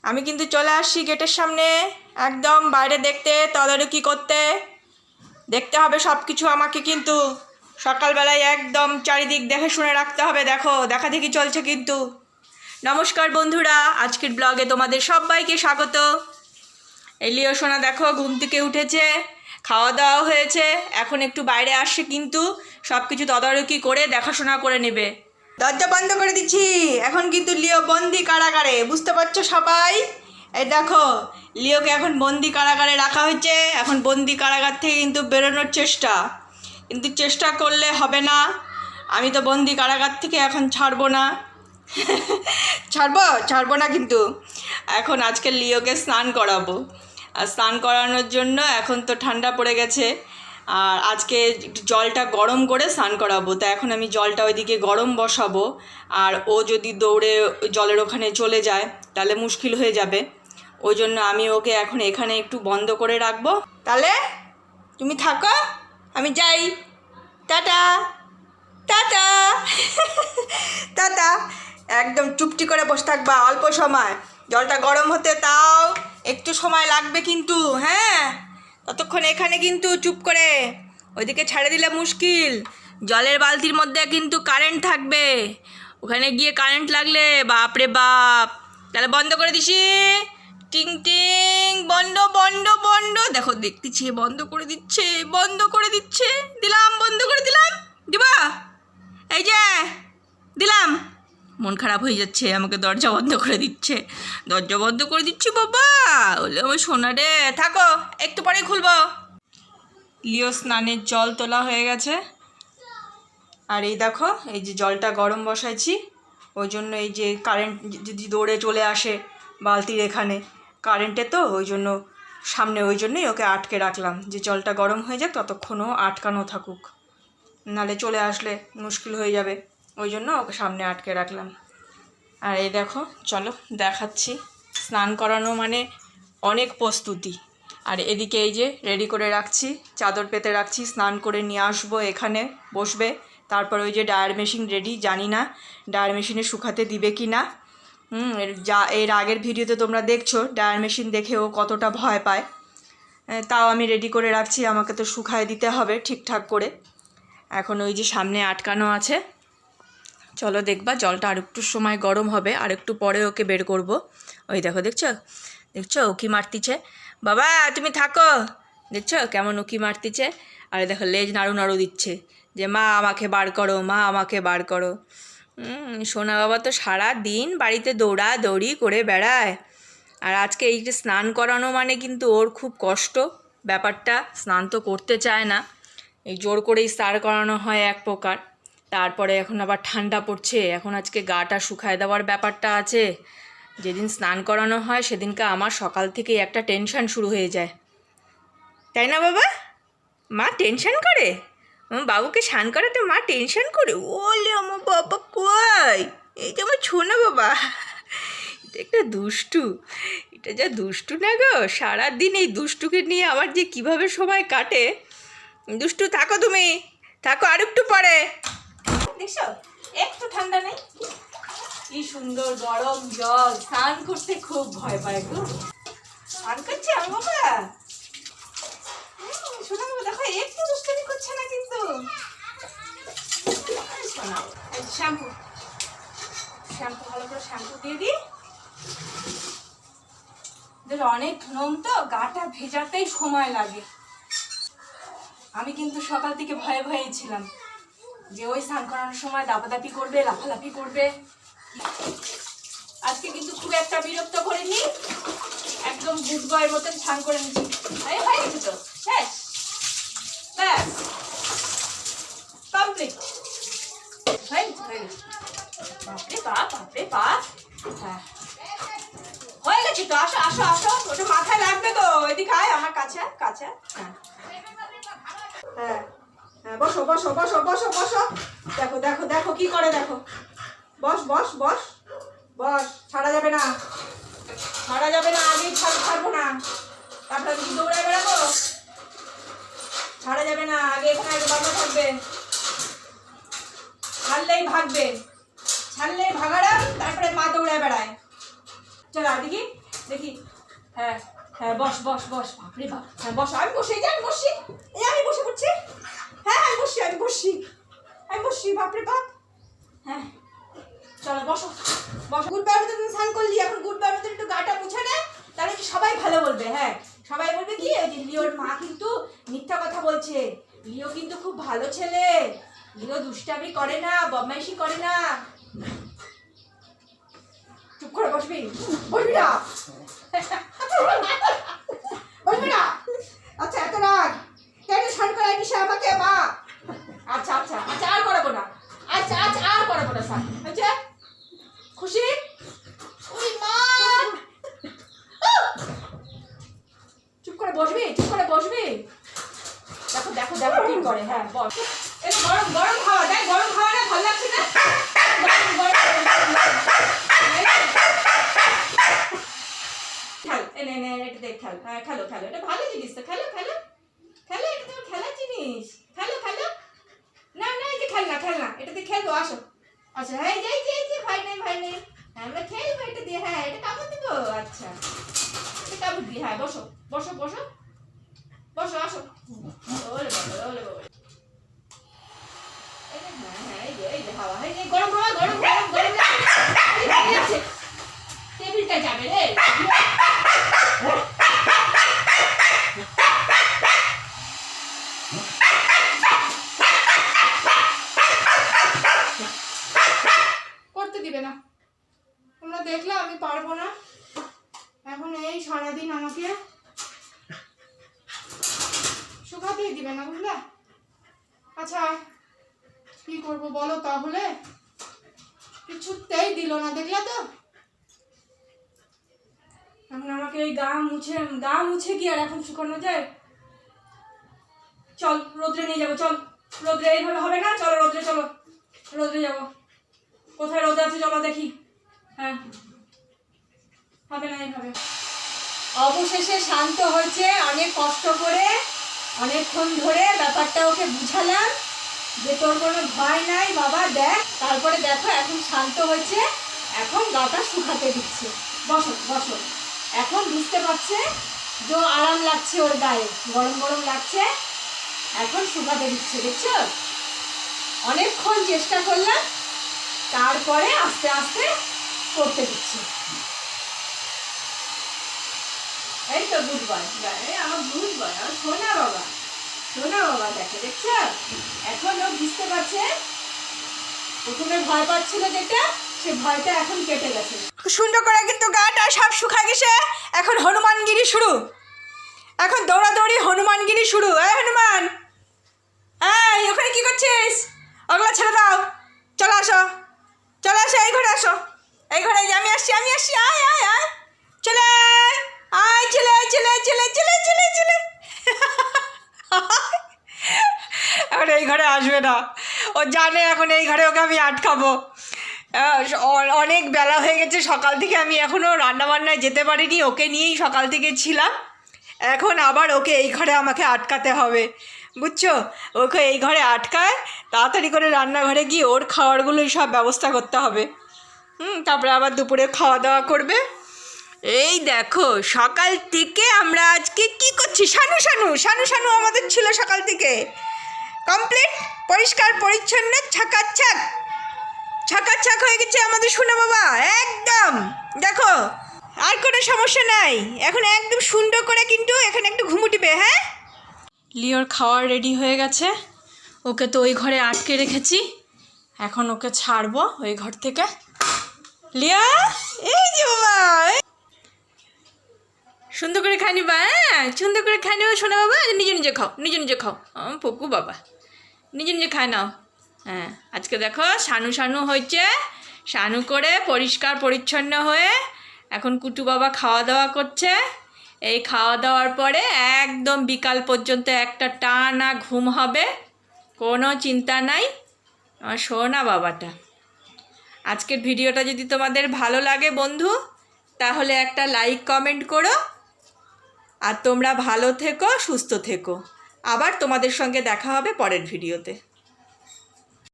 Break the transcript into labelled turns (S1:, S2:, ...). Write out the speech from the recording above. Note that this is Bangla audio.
S1: আমি কিন্তু চলে আসছি গেটের সামনে, একদম বাইরে দেখতে, তদারকি করতে। দেখতে হবে সব কিছু আমাকে, কিন্তু সকালবেলায় একদম চারিদিক দেখে শুনে রাখতে হবে। দেখো, দেখা দেখি চলছে কিন্তু। নমস্কার বন্ধুরা, আজকের ব্লগে তোমাদের সবাইকে স্বাগত। এলিও সোনা দেখো ঘুম থেকে উঠেছে, খাওয়া দাওয়া হয়েছে, এখন একটু বাইরে আসছে, কিন্তু সব কিছু তদারকি করে দেখাশোনা করে নেবে। দরজা বন্ধ করে দিচ্ছি, এখন কিন্তু লিও বন্দি কারাগারে, বুঝতে পারছো সবাই? এই দেখো, লিওকে এখন বন্দি কারাগারে রাখা হয়েছে। এখন বন্দি কারাগার থেকে কিন্তু বেরোনোর চেষ্টা, কিন্তু চেষ্টা করলে হবে না। আমি তো বন্দি কারাগার থেকে এখন ছাড়বো না। ছাড়বো না কিন্তু। এখন আজকে লিওকে স্নান করাবো, আর স্নান করানোর জন্য এখন তো ঠান্ডা পড়ে গেছে, আর আজকে জলটা গরম করে স্নান করাবো। তা এখন আমি জলটা ওইদিকে গরম বসাবো, আর ও যদি দৌড়ে জলের ওখানে চলে যায় তাহলে মুশকিল হয়ে যাবে। ওই জন্য আমি ওকে এখন এখানে একটু বন্ধ করে রাখবো। তাহলে তুমি থাকো, আমি যাই। Tata tata. টাটা। একদম চুপটি করে বসে থাকবা অল্প সময়, জলটা গরম হতে তাও একটু সময় লাগবে কিন্তু। হ্যাঁ, ততক্ষণ এখানে কিন্তু চুপ করে, ওইদিকে ছাড়ে দিলে মুশকিল। জলের বালতির মধ্যে কিন্তু কারেন্ট থাকবে, ওখানে গিয়ে কারেন্ট লাগলে বাপরে বাপ। তাহলে বন্ধ করে দিছি, টিং টিং, বন্ধ বন্ধ বন্ধ। দেখো দেখতেছি বন্ধ করে দিচ্ছে, দিলাম, বন্ধ করে দিলাম। দিবা? এই যে দিলাম। মন খারাপ হয়ে যাচ্ছে, আমাকে দরজা বন্ধ করে দিচ্ছি বাবা। বলে আমার সোনা রে, থাকো, একটু পরে খুলবো। লিও স্নানের জল তোলা হয়ে গেছে, আর এই দেখো এই যে জলটা গরম বসাইছি। ওই জন্য এই যে কারেন্ট যদি দৌড়ে চলে আসে বালতির এখানে, কারেন্টে তো ওই জন্য সামনে, ওই জন্যই ওকে আটকে রাখলাম, যে জলটা গরম হয়ে যাক ততক্ষণও আটকানো থাকুক, নালে চলে আসলে মুশকিল হয়ে যাবে। ওই জন্য ওকে সামনে আটকে রাখলাম। আর এই দেখো, চলো দেখাচ্ছি। স্নান করানো মানে অনেক প্রস্তুতি। আর এদিকে এই যে রেডি করে রাখছি, চাদর পেতে রাখছি, স্নান করে নিয়ে আসবো, এখানে বসবে। তারপর ওই যে ডায়ার মেশিন রেডি, জানি না ডায়ার মেশিনে শুকাতে দিবে কি না। এর আগের ভিডিওতে তোমরা দেখছো ডায়ার মেশিন দেখে ও কতটা ভয় পায়। তাও আমি রেডি করে রাখছি, আমাকে তো শুকায় দিতে হবে ঠিকঠাক করে। এখন ওই যে সামনে আটকানো আছে, চলো দেখবা। জলটা আর একটু সময় গরম হবে, আর একটু পরে ওকে বের করব। ওই দেখো, দেখছো উকি মারতিছে। বাবা তুমি থাকো, দেখছো কেমন উকি মারতিছে। আর দেখো লেজ নাড়ু নাড়ু দিচ্ছে, যে মা আমাকে বার করো। সোনা বাবা তো সারা দিন বাড়িতে দৌড়াদৌড়ি করে বেড়ায়, আর আজকে এই যে স্নান করানো মানে কিন্তু ওর খুব কষ্ট ব্যাপারটা। স্নান তো করতে চায় না, এই জোর করেই স্নান করানো হয় এক প্রকার। তারপরে এখন আবার ঠান্ডা পড়ছে, এখন আজকে গাটা শুকায় দেওয়ার ব্যাপারটা আছে। যেদিন স্নান করানো হয় সেদিনকে আমার সকাল থেকেই একটা টেনশন শুরু হয়ে যায়, তাই না বাবা? মা টেনশন করে, বাবুকে স্নান করাতে মা টেনশন করে। ওলে আমার বাবা কই, এই যে আমার ছোনা বাবা, এটা একটা দুষ্টু, এটা যা দুষ্টু না গো। সারাদিন এই দুষ্টুকে নিয়ে আমার যে কিভাবে সময় কাটে। দুষ্টু থাকো, তুমি থাকো, আর একটু পরে। দেখছো একটু ঠান্ডা নেই, কি সুন্দর গরম জল। স্নান করতে খুব ভয় পায় গো। স্নান করছে আমার বাবা, শোনা বাবা, দেখো একটু দুষ্টামি করছে না কিন্তু। শ্যাম্পু ভালো করে শ্যাম্পু দিয়ে দিই। অনেক নোম তো, গাটা ভেজাতেই সময় লাগে। আমি কিন্তু সকাল থেকে ভয়ে ভয়ে ছিলাম যে ওই স্নান করানোর সময় দাপাদাপি করবে, লাফালাফি করবে। আজকে কিন্তু খুব একটা বিরক্ত করিনি, একদম গুড বয়ের মতন স্নান করে নিচ্ছি। হয়ে গেছে তো, শেষ, ব্যাস, কমপ্লিট হয়ে গেছে। বাপরে বাপ, হ্যাঁ হয়ে গেছে তো। আসো, ওটা মাথায় লাগবে তো। এদিকে আয় আমার কাছে। হ্যাঁ বসো। দেখো কি করে, দেখো। বস, ছাড়া যাবে না, আগেই ছাড়বো না। তারপরে আমি দৌড়ে বেড়াবো, ছাড়া যাবে না। আগে এখানে বাবা থাকবে, ছাড়লেই ভাগাড়া, তারপরে মা দৌড়ে বেড়ায়। চলো দেখি, দেখি। হ্যাঁ হ্যাঁ, বস বস বস, বাপরে বাপ। হ্যাঁ বস, আমি বসে যাই, আমি বসি, এই আমি বসে পড়ছি। হ্যাঁ আমি বসি, আমি বসি, আমি বসি, বাপরে বাপ। হ্যাঁ চলো বসো বসো। গুড বাই, তুমি স্নান করলি, এখন গুড বাই একটু গাটা মুছে নে, তাহলে সবাই ভালো বলবে। হ্যাঁ সবাই বলবে কি, ওই যে লিওর মা কিন্তু মিথ্যা কথা বলছে, লিও কিন্তু খুব ভালো ছেলে, লিও দুষ্টামি করে না, বদমাইশি করে না। চুপ করে বসবি, বসবি না, বসবি না। আচ্ছা এত রাগ কেন? স্নান করাই নিশা আমাকে মা। আচ্ছা আচ্ছা আচ্ছা, আর করাবো না, আচ্ছা আচ্ছা আর করাবো না স্যার। আচ্ছা খুশি? ওই মা, চুপ করে বসবি, চুপ করে বসবি। দেখো দেখো দেখো কি করে। হ্যাঁ বস। এই গরম গরম খাওয়া দেয়, গরম খাওয়া না ভালো লাগছে না? গরম গরম খেল, এনে এনে এটা দেখ, খেল। হ্যাঁ খেলো খেলো, এটা ভালো জিনিস তো, খেলো খেলো খেলো, এটা তোমার খেলার জিনিস, খেলো খেলো। না না এই যে খেল না, খেল না, এটাতে খেলবো, আসো। আচ্ছা হ্যাঁ যাই যাই যে, ভাই নেই ভাই নেই, আমরা খেলবো এটা দিয়ে। হ্যাঁ এটা কামড় দেবো, আচ্ছা এটা কামড় দিই। হ্যাঁ বসো বসো বসো বসো, আসো। ওলে বাবা, ওলে বাবা। হ্যাঁ হ্যাঁ এই যে হাওয়া, এই গরম হাওয়া, গরম গরম গরম লাগছে, টেবিলটা যাবে রে। করতে দিবে না, তোমরা দেখলে আমি পারবো না। এখন এই সারাদিন আমাকে শুকাতেই দিবে না, বুঝলে? আচ্ছা কি করবো বলো তাহলে? কিছুতেই দিল না, দেখলে তো। এখন আমাকে এই গা মুছে কি আর এখন শুকানো যায়? চল রোদ্রে নিয়ে যাবো, চল রোদ্রে, এইভাবে হবে না, চলো রোদ্রে, চলো রোদ্রে যাবো। কোথায় রোদ আছে চলো দেখি। হ্যাঁ হবে না এইভাবে। অবশেষে শান্ত হয়েছে, অনেক কষ্ট করে অনেকক্ষণ ধরে ব্যাপারটা ওকে বুঝালাম যে তোর কোনো ভয় নাই বাবা, দেখ। তারপরে দেখো এখন শান্ত হয়েছে, এখন গাটা শুকাতে দিচ্ছে। বসো বসো, এখন বুঝতে পারছে যে আরাম লাগছে ওর গায়ে, গরম গরম লাগছে, এখন শুকাতে দিচ্ছে। দেখছো, অনেকক্ষণ চেষ্টা করলাম, তারপরে আস্তে আস্তে করতে দিচ্ছে। এই তো গুড বয়, আমার গুড বয়, আমার সোনা বাবা, সোনা বাবা। দেখো দেখছো, এখন ও বুঝতে পারছে। প্রথমে ভয় পাচ্ছিল যেটা, সে ভয়টা এখন কেটে গেছে। সুন্দর করে কিন্তু গাটা সব শুকায় গেছে। এখন হনুমানগিরি শুরু, এখন দৌড়াদৌড়ি হনুমানগিরি শুরু। এই হনুমান, এই ওখানে কি করছিস? ওগুলো ছেড়ে দাও, চলে আসো, চলে আসো, এই ঘরে আসো, এই ঘরে। আমি আসছি, আমি আসছি, আয় আয় আয়, চলে আয়, চলে চলে চলে চলে চলে চলে। এখন এই ঘরে আসবে না, ও জানে এখন এই ঘরে ওকে আমি আটকাবো। অনেক বেলা হয়ে গেছে, সকাল থেকে আমি এখনও রান্নাবান্নায় যেতে পারিনি, ওকে নিয়েই সকাল থেকে ছিলাম। এখন আবার ওকে এই ঘরে আমাকে আটকাতে হবে, বুঝছো? ওকে এই ঘরে আটকায় তাড়াতাড়ি করে রান্নাঘরে গিয়ে ওর খাবারগুলোই সব ব্যবস্থা করতে হবে। তারপরে আবার দুপুরে খাওয়া দাওয়া করবে। এই দেখো সকাল থেকে আমরা আজকে কি করছি, শানু শানু শানু শানু আমাদের ছিল সকাল থেকে কমপ্লিট, পরিষ্কার পরিচ্ছন্ন, ছাকাছাক ছাকাছাক হয়ে গেছে আমাদের সোনা বাবা একদম। দেখো আর কোনো সমস্যা নাই, এখন একদম সুন্দর করে কিন্তু এখানে একটু ঘুমুটিবে। হ্যাঁ, লিওর খাওয়ার রেডি হয়ে গেছে, ওকে তো ওই ঘরে আটকে রেখেছি, এখন ওকে ছাড়বো ওই ঘর থেকে। লিয়া, এই যে বাবা, সুন্দর করে খাই নিবা। হ্যাঁ সুন্দর করে খাই নেবে শোনা বাবা, নিজে নিজে খাও, নিজে নিজে খাও। পকু বাবা নিজে নিজে খায় নাও। হ্যাঁ আজকে দেখো শানু শানু হয়েছে, শানু করে পরিষ্কার পরিচ্ছন্ন হয়ে এখন কুটু বাবা খাওয়া দাওয়া করছে। এই খাওয়া দাওয়ার পরে একদম বিকাল পর্যন্ত একটা টানা ঘুম হবে, কোনো চিন্তা নাই। আমার শোনা বাবাটা। আজকের ভিডিওটা যদি তোমাদের ভালো লাগে বন্ধু, তাহলে একটা লাইক কমেন্ট করো। আর তোমরা ভালো থেকো, সুস্থ থেকো। আবার তোমাদের সঙ্গে দেখা হবে পরের ভিডিওতে।